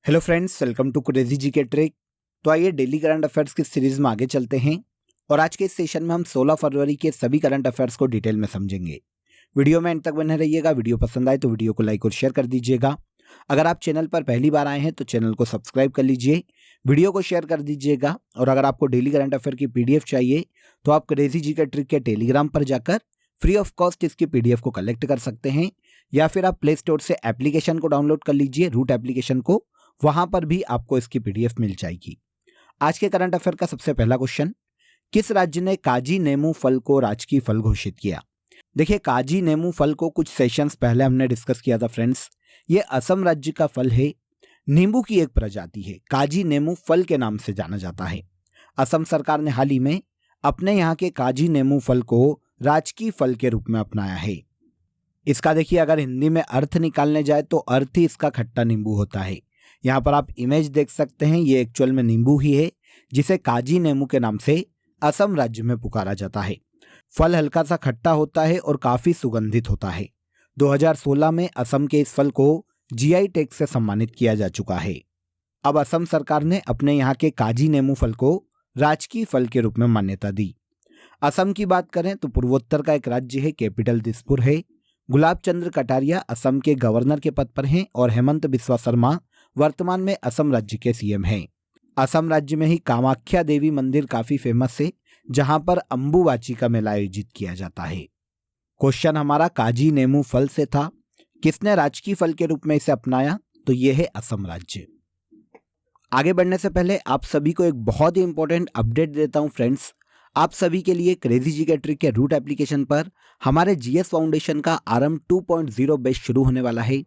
Hello friends, welcome to crazy G K trick. तो आइए daily current affairs की series में आगे चलते हैं और आज के इस सेशन में हम 16 फरवरी के सभी करंट अफेयर्स को डिटेल में समझेंगे। वीडियो में एंड तक बने रहिएगा। वीडियो पसंद आए तो वीडियो को लाइक और शेयर कर दीजिएगा। अगर आप चैनल पर पहली बार आए हैं तो चैनल को सब्सक्राइब कर लीजिए, वीडियो को शेयर कर दीजिएगा। और अगर आपको डेली करंट अफेयर की पीडीएफ चाहिए तो आप क्रेजी जी के ट्रिक के टेलीग्राम पर जाकर फ्री ऑफ कॉस्ट इसकी पीडीएफ को कलेक्ट कर सकते हैं, या फिर आप प्ले स्टोर से एप्लीकेशन को डाउनलोड कर लीजिए, रूट एप्लीकेशन को, वहां पर भी आपको इसकी पीडीएफ मिल जाएगी। आज के करंट अफेयर का सबसे पहला क्वेश्चन, किस राज्य ने काजी नेमू फल को राजकीय फल घोषित किया? देखिए, काजी नेमू फल को कुछ सेशंस पहले हमने डिस्कस किया था फ्रेंड्स। ये असम राज्य का फल है, नींबू की एक प्रजाति है, काजी नेमू फल के नाम से जाना जाता है। असम सरकार ने हाल ही में अपने यहाँ के काजी नेमू फल को राजकीय फल के रूप में अपनाया है। इसका देखिए, अगर हिंदी में अर्थ निकालने जाए तो अर्थ ही इसका खट्टा नींबू होता है। यहाँ पर आप इमेज देख सकते हैं, ये एक्चुअल में नींबू ही है जिसे काजी नेमू के नाम से असम राज्य में पुकारा जाता है। फल हल्का सा खट्टा होता है और काफी सुगंधित होता है। 2016 में असम के इस फल को जीआई टैग से सम्मानित किया जा चुका है। अब असम सरकार ने अपने यहाँ के काजी नेमू फल को राजकीय फल के रूप में मान्यता दी। असम की बात करें तो पूर्वोत्तर का एक राज्य है, कैपिटल दिसपुर है। गुलाब चंद्र कटारिया असम के गवर्नर के पद पर हैं और हेमंत बिस्वा शर्मा वर्तमान में असम राज्य के सीएम हैं। असम राज्य में ही कामाख्या देवी मंदिर काफी फेमस है, जहां पर अंबुबाची का मेला आयोजित किया जाता है। क्वेश्चन हमारा काजी नेमू फल से था, किसने राजकीय फल के रूप में इसे अपनाया? तो यह है असम राज्य। आगे बढ़ने से पहले आप सभी को एक बहुत ही इंपॉर्टेंट अपडेट देता हूं फ्रेंड्स। आप सभी के लिए क्रेजी जी के ट्रिक के रूट एप्लीकेशन पर हमारे जीएस फाउंडेशन का आरंभ 2.0 बैच शुरू होने वाला है।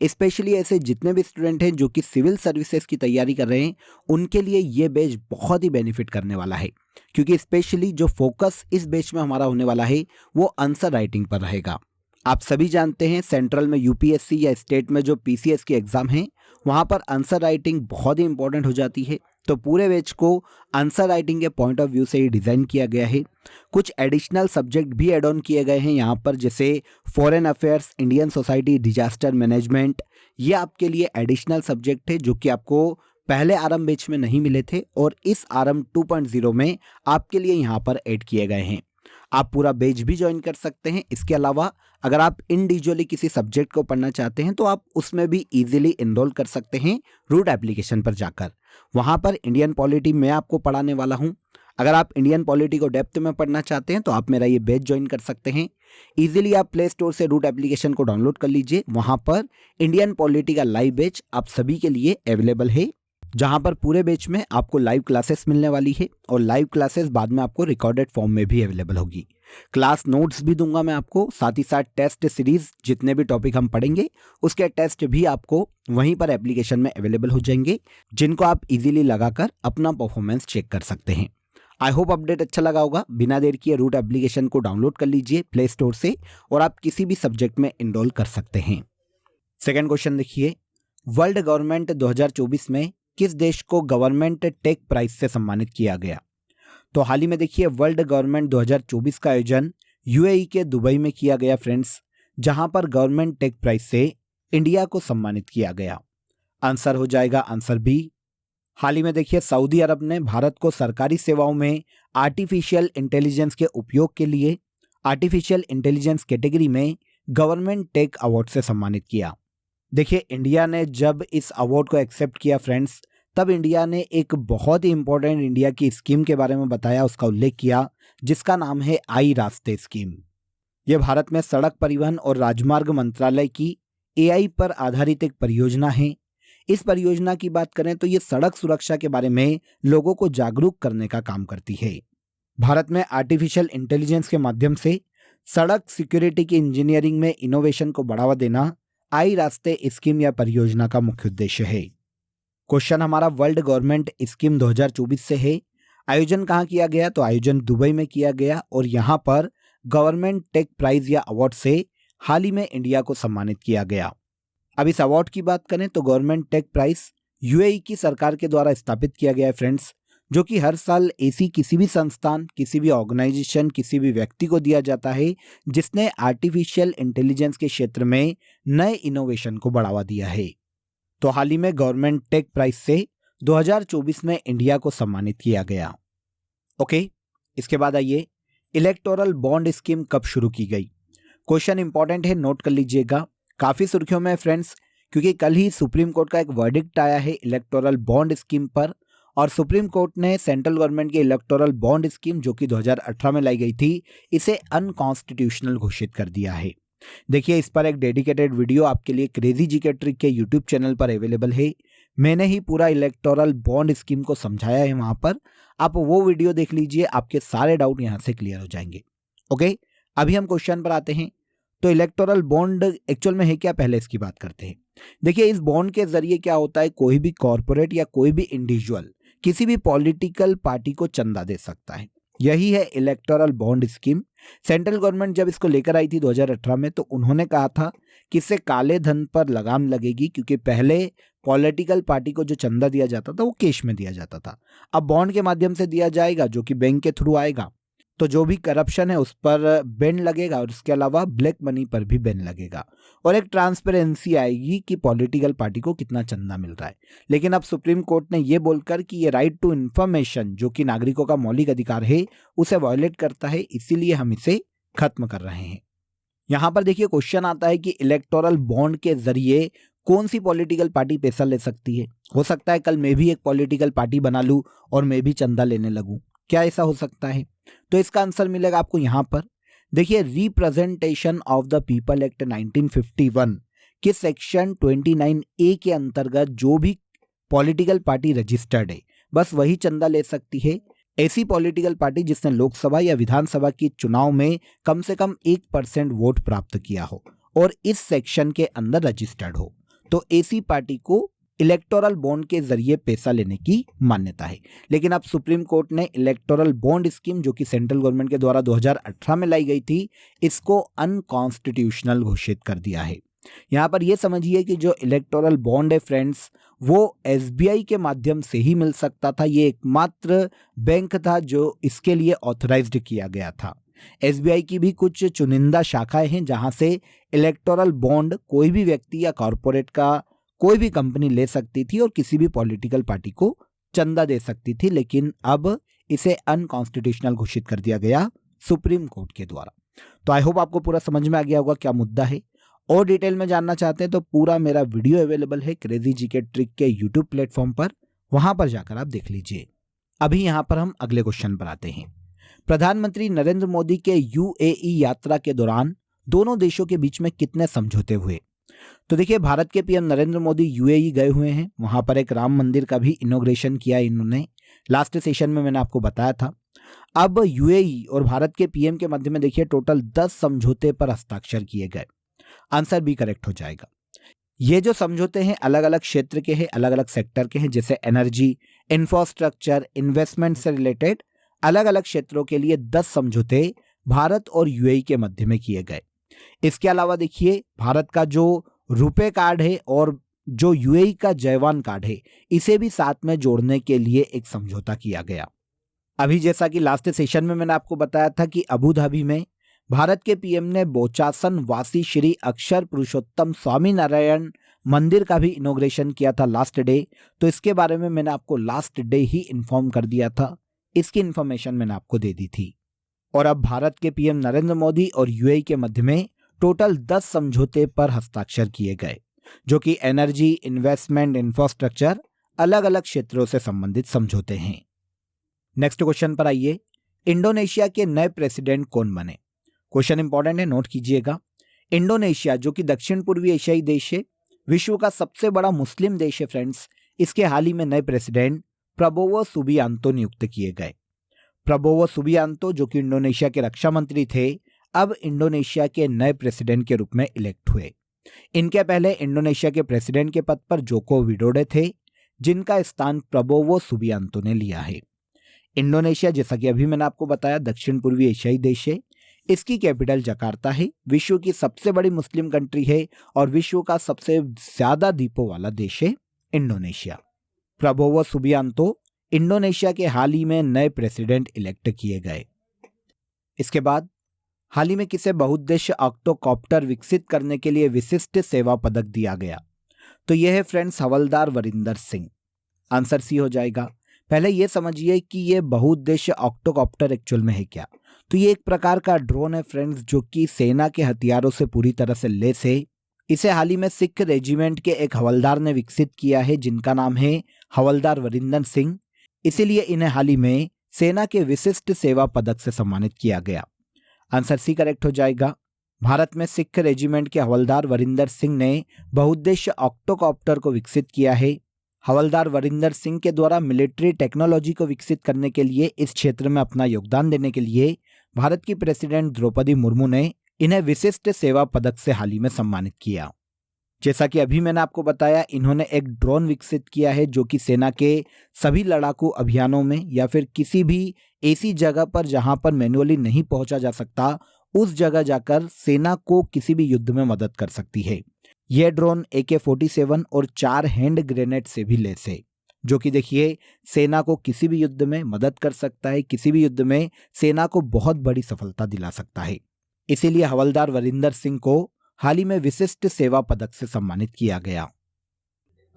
स्पेशली ऐसे जितने भी स्टूडेंट हैं जो कि सिविल सर्विसेज की तैयारी कर रहे हैं, उनके लिए ये बैच बहुत ही बेनिफिट करने वाला है, क्योंकि स्पेशली जो फोकस इस बैच में हमारा होने वाला है वो आंसर राइटिंग पर रहेगा। आप सभी जानते हैं, सेंट्रल में यूपीएससी या स्टेट में जो पीसीएस की एग्जाम है, वहाँ पर आंसर राइटिंग बहुत ही इंपॉर्टेंट हो जाती है। तो पूरे बैच को आंसर राइटिंग के पॉइंट ऑफ व्यू से ही डिज़ाइन किया गया है। कुछ एडिशनल सब्जेक्ट भी एड ऑन किए गए हैं यहाँ पर, जैसे foreign affairs, Indian society, disaster management. ये आपके लिए एडिशनल सब्जेक्ट है जो कि आपको पहले आरंभ बैच में नहीं मिले थे और इस आरंभ 2.0 में आपके लिए यहाँ पर ऐड किए गए हैं। आप पूरा बैच भी ज्वाइन कर सकते हैं। इसके अलावा अगर आप इंडिविजुअली किसी सब्जेक्ट को पढ़ना चाहते हैं तो आप उसमें भी इजीली एनरोल कर सकते हैं रूट एप्लीकेशन पर जाकर। वहां पर इंडियन पॉलिटी मैं आपको पढ़ाने वाला हूं। अगर आप इंडियन पॉलिटी को डेप्थ में पढ़ना चाहते हैं तो आप मेरा ये बैच ज्वाइन कर सकते हैं। इजीली आप प्ले स्टोर से रूट एप्लीकेशन को डाउनलोड कर लीजिए। वहां पर इंडियन पॉलिटी का लाइव बैच आप सभी के लिए अवेलेबल है, जहां पर पूरे बैच में आपको लाइव क्लासेस मिलने वाली है और लाइव क्लासेस बाद में आपको रिकॉर्डेड फॉर्म में भी अवेलेबल होगी। क्लास नोट्स भी दूंगा मैं आपको, साथ ही साथ टेस्ट सीरीज जितने भी टॉपिक हम पढ़ेंगे उसके टेस्ट भी आपको वहीं पर एप्लीकेशन में अवेलेबल हो जाएंगे, जिनको आप इजीली लगाकर अपना परफॉर्मेंस चेक कर सकते हैं। आई होप अपडेट अच्छा लगा होगा। बिना देर किए रूट एप्लीकेशन को डाउनलोड कर लीजिए प्ले स्टोर से और आप किसी भी सब्जेक्ट में एनरोल कर सकते हैं। सेकेंड क्वेश्चन देखिए, वर्ल्ड गवर्नमेंट 2024 में किस देश को गवर्नमेंट टेक प्राइज से सम्मानित किया गया? तो हाल ही में देखिए, वर्ल्ड गवर्नमेंट 2024 का आयोजन यूएई के दुबई में किया गया फ्रेंड्स, जहां पर गवर्नमेंट टेक प्राइज से इंडिया को सम्मानित किया गया। आंसर हो जाएगा आंसर बी। हाल ही में देखिए, सऊदी अरब ने भारत को सरकारी सेवाओं में आर्टिफिशियल इंटेलिजेंस के उपयोग के लिए आर्टिफिशियल इंटेलिजेंस कैटेगरी में गवर्नमेंट टेक अवार्ड से सम्मानित किया। देखिए, इंडिया ने जब इस अवार्ड को एक्सेप्ट किया फ्रेंड्स, तब इंडिया ने एक बहुत ही इंपॉर्टेंट इंडिया की स्कीम के बारे में बताया, उसका उल्लेख किया, जिसका नाम है आई रास्ते स्कीम। यह भारत में सड़क परिवहन और राजमार्ग मंत्रालय की एआई पर आधारित एक परियोजना है। इस परियोजना की बात करें तो ये सड़क सुरक्षा के बारे में लोगों को जागरूक करने का काम करती है। भारत में आर्टिफिशियल इंटेलिजेंस के माध्यम से सड़क सिक्योरिटी की इंजीनियरिंग में इनोवेशन को बढ़ावा देना आई रास्ते स्कीम या परियोजना का मुख्य उद्देश्य है। क्वेश्चन हमारा वर्ल्ड गवर्नमेंट स्कीम 2024 से है। आयोजन कहाँ किया गया? तो आयोजन दुबई में किया गया और यहाँ पर गवर्नमेंट टेक प्राइज या अवार्ड से हाल ही में इंडिया को सम्मानित किया गया। अब इस अवार्ड की बात करें तो गवर्नमेंट टेक प्राइज यूएई की सरकार के द्वारा स्थापित किया गया है फ्रेंड्स, जो कि हर साल ऐसी किसी भी संस्थान, किसी भी ऑर्गेनाइजेशन, किसी भी व्यक्ति को दिया जाता है जिसने आर्टिफिशियल इंटेलिजेंस के क्षेत्र में नए इनोवेशन को बढ़ावा दिया है। तो हाल ही में गवर्नमेंट टेक प्राइज से 2024 में इंडिया को सम्मानित किया गया। ओके, इसके बाद आइए, इलेक्टोरल बॉन्ड स्कीम कब शुरू की गई? क्वेश्चन इंपॉर्टेंट है, नोट कर लीजिएगा, काफी सुर्खियों में फ्रेंड्स, क्योंकि कल ही सुप्रीम कोर्ट का एक वर्डिक्ट आया है इलेक्टोरल बॉन्ड स्कीम पर, और सुप्रीम कोर्ट ने सेंट्रल गवर्नमेंट की इलेक्टोरल बॉन्ड स्कीम जो कि 2018 में लाई गई थी, इसे अनकॉन्स्टिट्यूशनल घोषित कर दिया है। देखिए, इस पर एक डेडिकेटेड वीडियो आपके लिए क्रेजी जीके ट्रिक के यूट्यूब चैनल पर अवेलेबल है। मैंने ही पूरा इलेक्टोरल बॉन्ड स्कीम को समझाया है वहां पर, आप वो वीडियो देख लीजिए, आपके सारे डाउट यहां से क्लियर हो जाएंगे। ओके, अभी हम क्वेश्चन पर आते हैं। तो इलेक्टोरल बॉन्ड एक्चुअल में है क्या, पहले इसकी बात करते हैं। देखिए, इस बॉन्ड के जरिए क्या होता है, कोई भी कॉर्पोरेट या कोई भी इंडिविजुअल किसी भी पॉलिटिकल पार्टी को चंदा दे सकता है। यही है electoral bond scheme. Central government जब इसको लेकर आई थी 2018 में, तो उन्होंने कहा था कि इससे काले धन पर लगाम लगेगी, क्योंकि पहले पॉलिटिकल पार्टी को जो चंदा दिया जाता था वो कैश में दिया जाता था, अब बॉन्ड के माध्यम से दिया जाएगा जो कि बैंक के थ्रू आएगा। तो जो भी करप्शन है उस पर बैन लगेगा, और इसके अलावा ब्लैक मनी पर भी बैन लगेगा, और एक ट्रांसपेरेंसी आएगी कि पॉलिटिकल पार्टी को कितना चंदा मिल रहा है। लेकिन अब सुप्रीम कोर्ट ने ये बोलकर कि ये राइट टू इन्फॉर्मेशन जो कि नागरिकों का मौलिक अधिकार है उसे वायलेट करता है, इसीलिए हम इसे खत्म कर रहे हैं। यहां पर देखिए, क्वेश्चन आता है कि इलेक्टोरल बॉन्ड के जरिए कौन सी पॉलिटिकल पार्टी पैसा ले सकती है? हो सकता है कल मैं भी एक पॉलिटिकल पार्टी बना लूं और मैं भी चंदा लेने लगूं, क्या ऐसा हो सकता है? तो इसका आंसर मिलेगा आपको यहां पर। देखिए, representation of the people act 1951 के सेक्शन 29A के अंतर्गत जो भी पॉलिटिकल पार्टी रजिस्टर्ड है, बस वही चंदा ले सकती है। ऐसी पॉलिटिकल पार्टी जिसने लोकसभा या विधानसभा की चुनाव में कम से कम 1% वोट प्राप्त किया हो और इस सेक्शन के अंदर रजिस्टर्ड हो, तो ऐसी पार्टी को इलेक्टोरल बॉन्ड के जरिए पैसा लेने की मान्यता है। लेकिन अब सुप्रीम कोर्ट ने इलेक्टोरल बॉन्ड स्कीम जो कि सेंट्रल गवर्नमेंट के द्वारा 2018 में लाई गई थी, इसको अनकॉन्स्टिट्यूशनल घोषित कर दिया है। यहां पर यह समझिए कि जो इलेक्टोरल बॉन्ड है फ्रेंड्स, वो एसबीआई के माध्यम से ही मिल सकता था। ये एकमात्र बैंक था जो इसके लिए ऑथराइज्ड किया गया था। एसबीआई की भी कुछ चुनिंदा शाखाएं हैं जहां से इलेक्टोरल बॉन्ड कोई भी व्यक्ति या कॉरपोरेट का कोई भी कंपनी ले सकती थी और किसी भी पॉलिटिकल पार्टी को चंदा दे सकती थी, लेकिन अब इसे अनकॉन्स्टिट्यूशनल घोषित कर दिया गया सुप्रीम कोर्ट के द्वारा। तो आई होप आपको पूरा समझ में आ गया होगा क्या मुद्दा है। और डिटेल में जानना चाहते हैं तो पूरा मेरा वीडियो अवेलेबल है क्रेजी जीके ट्रिक के यूट्यूब प्लेटफॉर्म पर, वहां पर जाकर आप देख लीजिए। अभी यहां पर हम अगले क्वेश्चन पर आते हैं। प्रधानमंत्री नरेंद्र मोदी के यूएई यात्रा के दौरान दोनों देशों के बीच में कितने समझौते हुए? तो देखिए, भारत के पीएम नरेंद्र मोदी यूएई गए हुए हैं, वहां पर एक राम मंदिर का भी इनॉग्रेशन किया इन्होंने, लास्ट सेशन में मैंने आपको बताया था। अब यूएई और भारत के पीएम के मध्य में देखिए टोटल 10 समझौते पर हस्ताक्षर किए गए। आंसर भी करेक्ट हो जाएगा। ये जो समझौते हैं अलग अलग क्षेत्र के हैं, अलग अलग सेक्टर के हैं, जैसे एनर्जी, इंफ्रास्ट्रक्चर, इन्वेस्टमेंट से रिलेटेड अलग अलग क्षेत्रों के लिए 10 समझौते भारत और यूएई के मध्य में किए गए। इसके अलावा देखिए, भारत का जो रुपे कार्ड है और जो यूएई का जयवान कार्ड है, इसे भी साथ में जोड़ने के लिए एक समझौता किया गया। अभी जैसा कि लास्ट सेशन में मैंने आपको बताया था कि अबू धाबी में भारत के पीएम ने बोचासन वासी श्री अक्षर पुरुषोत्तम स्वामी नारायण मंदिर का भी इनॉग्रेशन किया था लास्ट डे, तो इसके बारे में मैंने आपको लास्ट डे ही इन्फॉर्म कर दिया था, इसकी इन्फॉर्मेशन मैंने आपको दे दी थी। और अब भारत के पीएम नरेंद्र मोदी और यूएई के मध्य में टोटल 10 समझौते पर हस्ताक्षर किए गए, जो कि एनर्जी, इन्वेस्टमेंट, इंफ्रास्ट्रक्चर, अलग अलग क्षेत्रों से संबंधित समझौते हैं। नेक्स्ट क्वेश्चन पर आइए, इंडोनेशिया के नए प्रेसिडेंट कौन बने? क्वेश्चन इंपॉर्टेंट है, नोट कीजिएगा। इंडोनेशिया जो कि दक्षिण पूर्वी एशियाई देश है, विश्व का सबसे बड़ा मुस्लिम देश है फ्रेंड्स, इसके हाल ही में नए प्रेसिडेंट प्रबोवो सुबियांतो नियुक्त किए गए। प्रबोवो सुबियांतो जो कि इंडोनेशिया के रक्षा मंत्री थे, अब इंडोनेशिया के नए प्रेसिडेंट के रूप में इलेक्ट हुए। इनके पहले इंडोनेशिया के प्रेसिडेंट के पद पर जोको विडोडो थे, जिनका स्थान प्रबोवो सुबियांतो ने लिया है। इंडोनेशिया, जैसा कि अभी मैंने आपको बताया, दक्षिण पूर्वी एशियाई देश है, इसकी कैपिटल जकार्ता है, विश्व की सबसे बड़ी मुस्लिम कंट्री है और विश्व का सबसे ज्यादा द्वीपों वाला देश है इंडोनेशिया। प्रबोवो सुबियांतो इंडोनेशिया के हाल ही में नए प्रेसिडेंट इलेक्ट किए गए। इसके बाद हाल ही में किसे बहुउद्देश्य ऑक्टोकॉप्टर विकसित करने के लिए विशिष्ट सेवा पदक दिया गया? तो यह है फ्रेंड्स हवलदार वरिंदर सिंह। आंसर सी हो जाएगा। पहले ये समझिए कि ये बहुउद्देश्य ऑक्टोकॉप्टर एक्चुअल में है क्या। तो ये एक प्रकार का ड्रोन है फ्रेंड्स जो कि सेना के हथियारों से पूरी तरह से लैस है। इसे हाल ही में सिख रेजिमेंट के एक हवलदार ने विकसित किया है जिनका नाम है हवलदार वरिंदर सिंह। इसीलिए इन्हें हाल ही में सेना के विशिष्ट सेवा पदक से सम्मानित किया गया। आंसर सी करेक्ट हो जाएगा। भारत में सिख रेजिमेंट के हवलदार वरिंदर सिंह ने बहुउद्देश्य ऑक्टोकॉप्टर को विकसित किया है। हवलदार वरिंदर सिंह के द्वारा मिलिट्री टेक्नोलॉजी को विकसित करने के लिए इस क्षेत्र में अपना योगदान देने के लिए भारत की प्रेसिडेंट द्रौपदी मुर्मू ने इन्हें विशिष्ट सेवा पदक से हाल ही में सम्मानित किया। जैसा कि अभी मैंने आपको बताया, इन्होंने एक ड्रोन विकसित किया है जो कि सेना के सभी लड़ाकू अभियानों में या फिर किसी भी ऐसी जगह पर जहां पर मैन्युअली नहीं पहुंचा जा सकता उस जगह जाकर सेना को किसी भी युद्ध में मदद कर सकती है। यह ड्रोन AK-47 और 4 हैंड ग्रेनेड से भी लैस है जो कि देखिए सेना को किसी भी युद्ध में मदद कर सकता है, किसी भी युद्ध में सेना को बहुत बड़ी सफलता दिला सकता है। इसीलिए हवलदार वरिंदर सिंह को हाल ही में विशिष्ट सेवा पदक से सम्मानित किया गया।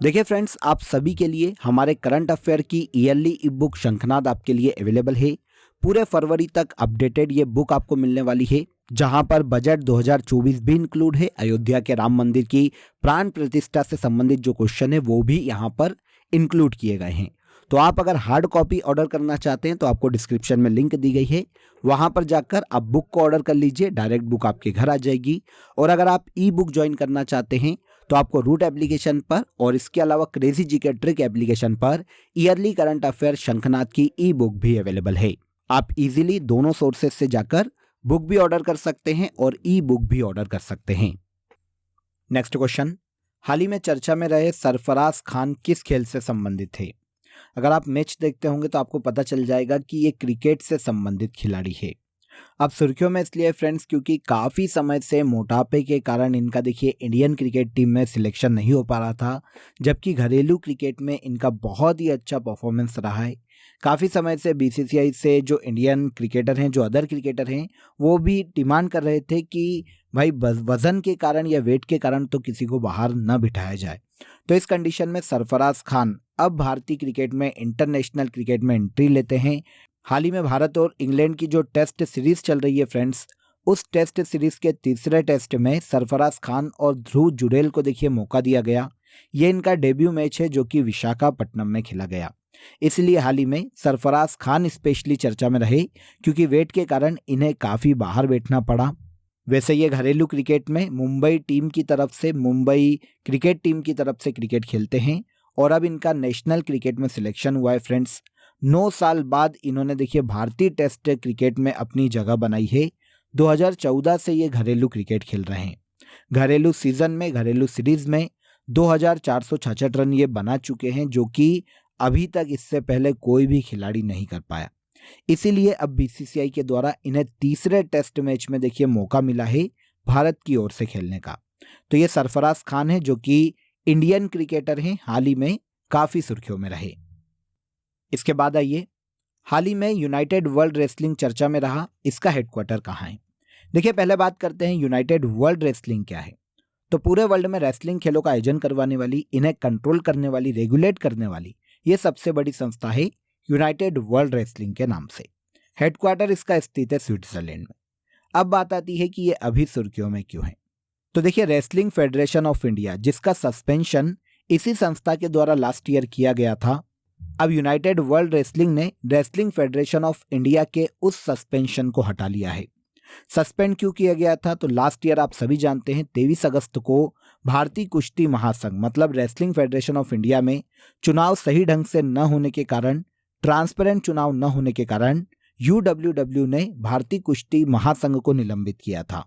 देखिए फ्रेंड्स, आप सभी के लिए हमारे करंट अफेयर की ईयरली ई बुक शंखनाद आपके लिए अवेलेबल है। पूरे फरवरी तक अपडेटेड ये बुक आपको मिलने वाली है जहां पर बजट 2024 भी इंक्लूड है। अयोध्या के राम मंदिर की प्राण प्रतिष्ठा से संबंधित जो क्वेश्चन है वो भी यहाँ पर इंक्लूड किए गए हैं। तो आप अगर हार्ड कॉपी ऑर्डर करना चाहते हैं तो आपको डिस्क्रिप्शन में लिंक दी गई है, वहां पर जाकर आप बुक को ऑर्डर कर लीजिए, डायरेक्ट बुक आपके घर आ जाएगी। और अगर आप ई बुक ज्वाइन करना चाहते हैं तो आपको रूट एप्लीकेशन पर और इसके अलावा क्रेजी जीके ट्रिक एप्लीकेशन पर ईयरली करंट अफेयर शंखनाद की ई बुक भी अवेलेबल है। आप इजीली दोनों सोर्सेज से जाकर बुक भी ऑर्डर कर सकते हैं और ई बुक भी ऑर्डर कर सकते हैं। नेक्स्ट क्वेश्चन, हाल ही में चर्चा में रहे सरफराज खान किस खेल से संबंधित है? अगर आप मैच देखते होंगे तो आपको पता चल जाएगा कि ये क्रिकेट से संबंधित खिलाड़ी है। अब सुर्खियों में इसलिए फ्रेंड्स क्योंकि काफ़ी समय से मोटापे के कारण इनका देखिए इंडियन क्रिकेट टीम में सिलेक्शन नहीं हो पा रहा था, जबकि घरेलू क्रिकेट में इनका बहुत ही अच्छा परफॉर्मेंस रहा है। काफ़ी समय से BCCI से जो इंडियन क्रिकेटर हैं, जो अदर क्रिकेटर हैं, वो भी डिमांड कर रहे थे कि भाई वज़न के कारण या वेट के कारण तो किसी को बाहर न बिठाया जाए। तो इस कंडीशन में सरफराज खान अब भारतीय क्रिकेट में इंटरनेशनल क्रिकेट में एंट्री लेते हैं। हाल ही में भारत और इंग्लैंड की जो टेस्ट सीरीज चल रही है फ्रेंड्स, उस टेस्ट सीरीज के तीसरे टेस्ट में सरफराज खान और ध्रुव जुरेल को देखिए मौका दिया गया। ये इनका डेब्यू मैच है जो कि विशाखापट्टनम में खेला गया। इसलिए हाल ही में सरफराज खान स्पेशली चर्चा में रहे क्योंकि वेट के कारण इन्हें काफ़ी बाहर बैठना पड़ा। वैसे ये घरेलू क्रिकेट में मुंबई क्रिकेट टीम की तरफ से क्रिकेट खेलते हैं और अब इनका नेशनल क्रिकेट में सिलेक्शन हुआ है फ्रेंड्स। 9 साल बाद इन्होंने देखिए भारतीय टेस्ट क्रिकेट में अपनी जगह बनाई है। 2014 से ये घरेलू क्रिकेट खेल रहे हैं। घरेलू सीजन में, घरेलू सीरीज में 2466 रन ये बना चुके हैं जो कि अभी तक इससे पहले कोई भी खिलाड़ी नहीं कर पाया। इसीलिए अब BCCI के द्वारा इन्हें तीसरे टेस्ट मैच में देखिए मौका मिला है भारत की ओर से खेलने का। तो ये सरफराज खान है जो कि इंडियन क्रिकेटर हैं, हाल ही में काफ़ी सुर्खियों में रहे। इसके बाद आइए, हाल ही में यूनाइटेड वर्ल्ड रेसलिंग चर्चा में रहा, इसका हेडक्वार्टर कहाँ है? देखिए पहले बात करते हैं यूनाइटेड वर्ल्ड रेसलिंग क्या है। तो पूरे वर्ल्ड में रेसलिंग खेलों का आयोजन करवाने वाली, इन्हें कंट्रोल करने वाली, रेगुलेट करने वाली ये सबसे बड़ी संस्था है यूनाइटेड वर्ल्ड रेसलिंग के नाम से। हेडक्वार्टर इसका स्थित है स्विट्जरलैंड में। अब बात आती है कि ये अभी सुर्खियों में क्यों है। तो देखिए रेसलिंग फेडरेशन ऑफ इंडिया, जिसका सस्पेंशन इसी संस्था के द्वारा लास्ट ईयर किया गया था, अब यूनाइटेड वर्ल्ड रेसलिंग ने रेसलिंग फेडरेशन ऑफ इंडिया के उस सस्पेंशन को हटा लिया है। सस्पेंड क्यों किया गया था? तो लास्ट ईयर आप सभी जानते हैं 23 अगस्त को भारतीय कुश्ती महासंघ मतलब रेसलिंग फेडरेशन ऑफ इंडिया में चुनाव सही ढंग से न होने के कारण, ट्रांसपेरेंट चुनाव न होने के कारण UWW ने भारतीय कुश्ती महासंघ को निलंबित किया था।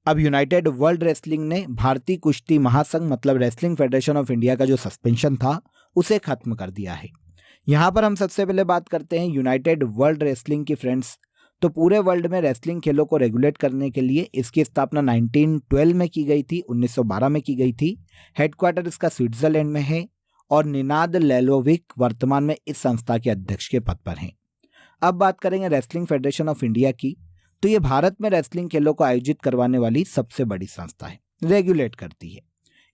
अब यूनाइटेड वर्ल्ड रेसलिंग ने भारतीय कुश्ती महासंघ मतलब रेसलिंग फेडरेशन ऑफ इंडिया का जो सस्पेंशन था उसे खत्म कर दिया है। यहाँ पर हम सबसे पहले बात करते हैं यूनाइटेड वर्ल्ड रेसलिंग की फ्रेंड्स। तो पूरे वर्ल्ड में रेसलिंग खेलों को रेगुलेट करने के लिए इसकी स्थापना 1912 में की गई थी, 1912 में की गई थी। हेडक्वार्टर इसका स्विट्जरलैंड में है और निनाद लेलोविक वर्तमान में इस संस्था के अध्यक्ष के पद पर हैं। अब बात करेंगे रेसलिंग फेडरेशन ऑफ इंडिया की। तो ये भारत में रेसलिंग खेलों को आयोजित करवाने वाली सबसे बड़ी संस्था है, रेगुलेट करती है।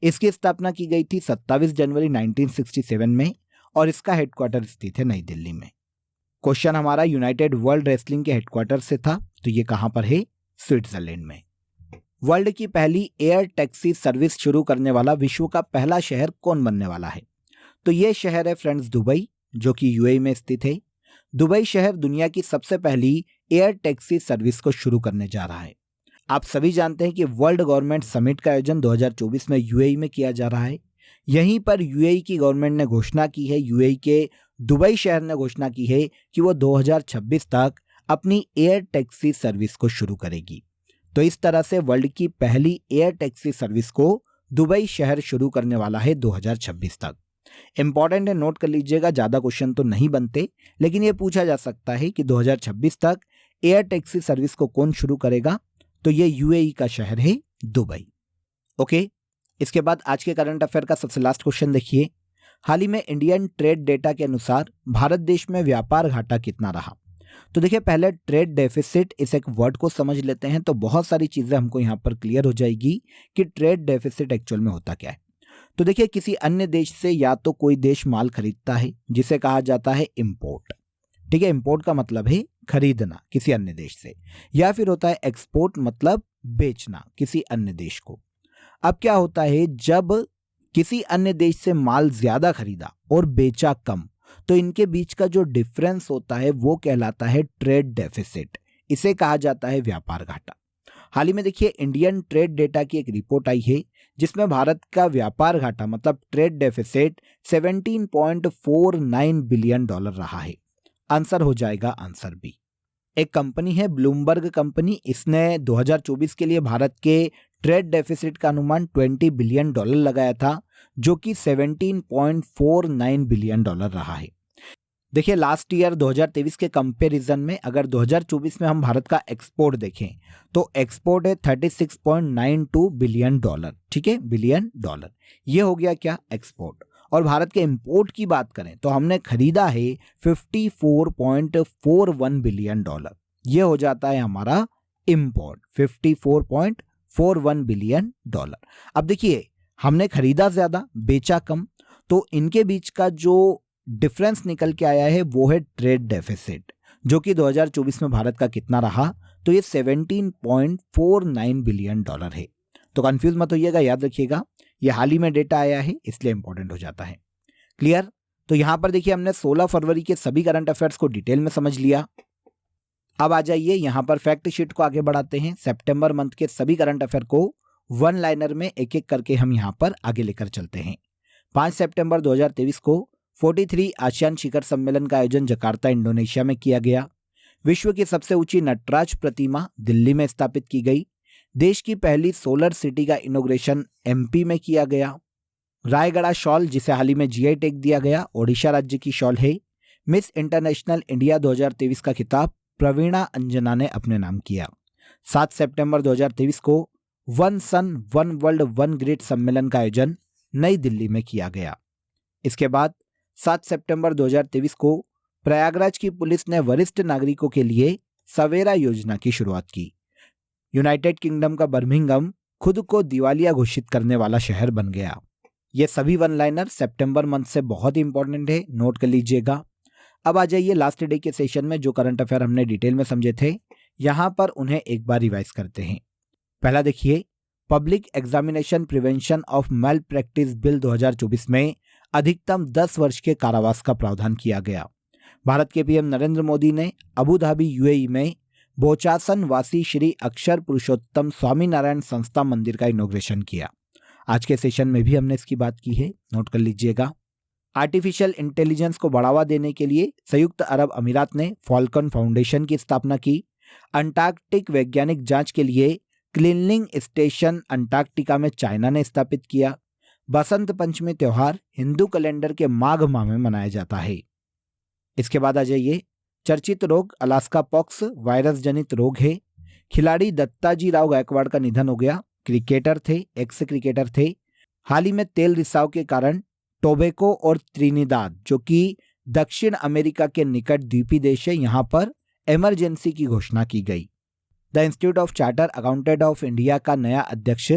इसकी स्थापना की गई थी 27 जनवरी 1967 में और इसका हेडक्वार्टर स्थित है नई दिल्ली में। क्वेश्चन हमारा यूनाइटेड वर्ल्ड रेसलिंग के हेडक्वार्टर से था, तो ये कहां पर है? स्विट्जरलैंड में। वर्ल्ड की पहली एयर टैक्सी सर्विस शुरू करने वाला विश्व का पहला शहर कौन बनने वाला है? तो ये शहर है फ्रेंड्स दुबई, जो कि यूएई में स्थित है। दुबई शहर दुनिया की सबसे पहली एयर टैक्सी सर्विस को शुरू करने जा रहा है। आप सभी जानते हैं कि वर्ल्ड गवर्नमेंट समिट का आयोजन 2024 में यूएई में किया जा रहा है। यहीं पर यूएई की गवर्नमेंट ने घोषणा की है, यूएई के दुबई शहर ने घोषणा की है कि वो 2026 तक अपनी एयर टैक्सी सर्विस को शुरू करेगी। तो इस तरह से वर्ल्ड की पहली एयर टैक्सी सर्विस को दुबई शहर शुरू करने वाला है 2026 तक। इंपॉर्टेंट है, नोट कर लीजिएगा, ज़्यादा क्वेश्चन तो नहीं बनते, लेकिन ये पूछा जा सकता है कि 2026 तक एयर टैक्सी सर्विस को कौन शुरू करेगा? तो ये यूएई का शहर है दुबई। ओके, इसके बाद आज के करंट अफेयर का सबसे लास्ट क्वेश्चन देखिए। हाल ही में इंडियन ट्रेड डेटा के अनुसार भारत देश में व्यापार घाटा कितना रहा? तो देखिए, पहले ट्रेड डेफिसिट, इस एक वर्ड को समझ लेते हैं तो बहुत सारी चीजें हमको यहाँ पर क्लियर हो जाएगी कि ट्रेड डेफिसिट एक्चुअल में होता क्या है। तो देखिए, किसी अन्य देश से या तो कोई देश माल खरीदता है जिसे कहा जाता है इंपोर्ट, ठीक है, इंपोर्ट का मतलब है खरीदना किसी अन्य देश से, या फिर होता है एक्सपोर्ट मतलब बेचना किसी अन्य देश को। अब क्या होता है, जब किसी अन्य देश से माल ज्यादा खरीदा और बेचा कम, तो इनके बीच का जो डिफरेंस होता है वो कहलाता है ट्रेड डेफिसिट, इसे कहा जाता है व्यापार घाटा। हाल ही में देखिए, इंडियन ट्रेड डेटा की एक रिपोर्ट आई है जिसमें भारत का व्यापार घाटा मतलब ट्रेड डेफिसिट 17.49 बिलियन डॉलर रहा है। आंसर हो जाएगा आंसर बी। एक कंपनी है ब्लूमबर्ग कंपनी, इसने 2024 के लिए भारत के ट्रेड डेफिसिट का अनुमान 20 बिलियन डॉलर लगाया था, जो कि 17.49 बिलियन डॉलर रहा है। देखिए, लास्ट ईयर 2023 के कंपैरिजन में अगर 2024 में हम भारत का एक्सपोर्ट देखें तो एक्सपोर्ट है 36.92 बिलियन डॉलर, ठीक है, बिलियन डॉलर। ये हो गया क्या? एक्सपोर्ट। और भारत के इंपोर्ट की बात करें तो हमने खरीदा है 54.41 बिलियन डॉलर, ये हो जाता है हमारा इंपोर्ट, 54.41 बिलियन डॉलर। अब देखिए, हमने खरीदा ज्यादा बेचा कम, तो इनके बीच का जो डिफरेंस निकल के आया है वो है ट्रेड डेफिसिट, जो कि 2024 में भारत का कितना रहा? तो ये 17.49 बिलियन डॉलर है। तो कंफ्यूज मत होइएगा, याद रखिएगा, ये हाल ही में डेटा आया है इसलिए इंपॉर्टेंट हो जाता है। क्लियर? तो यहां पर देखिए, हमने 16 फरवरी के सभी करंट अफेयर्स को डिटेल में समझ लिया। अब आ जाइए यहां पर फैक्ट शीट को आगे बढ़ाते हैं। सितंबर मंथ के सभी करंट अफेयर को वन लाइनर में एक एक करके हम यहां पर आगे लेकर चलते हैं। 5 सितंबर 2023 को 43 आसियान शिखर सम्मेलन का आयोजन जकार्ता इंडोनेशिया में किया गया। विश्व की सबसे ऊंची नटराज प्रतिमा दिल्ली में स्थापित की गई। देश की पहली सोलर सिटी का इनॉग्रेशन एमपी में किया गया। रायगढ़ शॉल, जिसे हाल ही में जीआई टैग दिया गया, ओडिशा राज्य की शॉल है। मिस इंटरनेशनल इंडिया 2023 का खिताब प्रवीणा अंजना ने अपने नाम किया। 7 सितंबर 2023 को one sun one world one grid सम्मेलन का आयोजन नई दिल्ली में किया गया। इसके बाद 7 सितंबर 2023 को प्रयागराज की पुलिस ने वरिष्ठ नागरिकों के लिए सवेरा योजना की शुरुआत की। यूनाइटेड किंगडम का बर्मिंघम खुद को दिवालिया घोषित करने वाला शहर बन गया। ये सभी वन लाइनर सितंबर मंथ से बहुत ही इंपॉर्टेंट है, नोट कर लीजिएगा। अब आ जाइए लास्ट डे के सेशन में जो करंट अफेयर हमने डिटेल में समझे थे, यहां पर उन्हें एक बार रिवाइज करते हैं। पहला देखिए, public examination prevention of malpractice bill 2024 में अधिकतम 10 वर्ष के कारावास का प्रावधान किया गया। भारत के पीएम नरेंद्र मोदी ने अबू धाबी यूएई में बोचासन वासी श्री अक्षर पुरुषोत्तम स्वामीनारायण संस्था मंदिर का इनॉग्रेशन किया। आज के सेशन में भी हमने इसकी बात की है, नोट कर लीजिएगा। आर्टिफिशियल इंटेलिजेंस को बढ़ावा देने के लिए संयुक्त अरब अमीरात ने फॉल्कन फाउंडेशन की स्थापना की। अंटार्कटिक वैज्ञानिक जांच के लिए क्लीनिंग स्टेशन अंटार्कटिका में चाइना ने स्थापित किया। बसंत पंचमी त्योहार हिंदू कैलेंडर के माघ माह में मनाया जाता है। इसके बाद आ जाइए, चर्चित रोग अलास्का पॉक्स वायरस जनित रोग है। खिलाड़ी दत्ताजी राव गायकवाड़ का निधन हो गया। क्रिकेटर थे, एक्स क्रिकेटर थे। हाल ही में तेल रिसाव के कारण टोबैको और त्रिनिदाद, जो कि दक्षिण अमेरिका के निकट द्वीपी देश है, यहां पर इमरजेंसी की घोषणा की गई। The institute of charter accountant of India का नया अध्यक्ष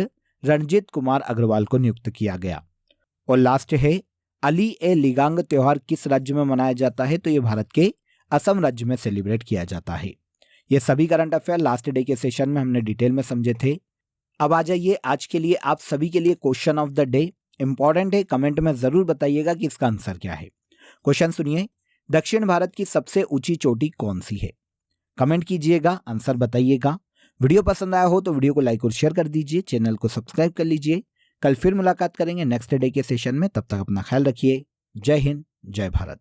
रणजीत कुमार अग्रवाल को नियुक्त किया गया। और लास्ट है, अली ए लिगांग त्योहार किस राज्य में मनाया जाता है? तो ये भारत के असम राज्य में सेलिब्रेट किया जाता है। ये सभी करंट अफेयर लास्ट डे के सेशन में हमने डिटेल में समझे थे। अब आ जाइए आज के लिए आप सभी के लिए question of the day. Important है, कमेंट में जरूर बताइएगा कि इसका आंसर क्या है। क्वेश्चन सुनिए, दक्षिण भारत की सबसे ऊंची चोटी कौन सी है? कमेंट कीजिएगा, आंसर बताइएगा। वीडियो पसंद आया हो तो वीडियो को लाइक और शेयर कर दीजिए, चैनल को सब्सक्राइब कर लीजिए। कल फिर मुलाकात करेंगे नेक्स्ट डे के सेशन में, तब तक अपना ख्याल रखिए। जय हिंद, जय भारत।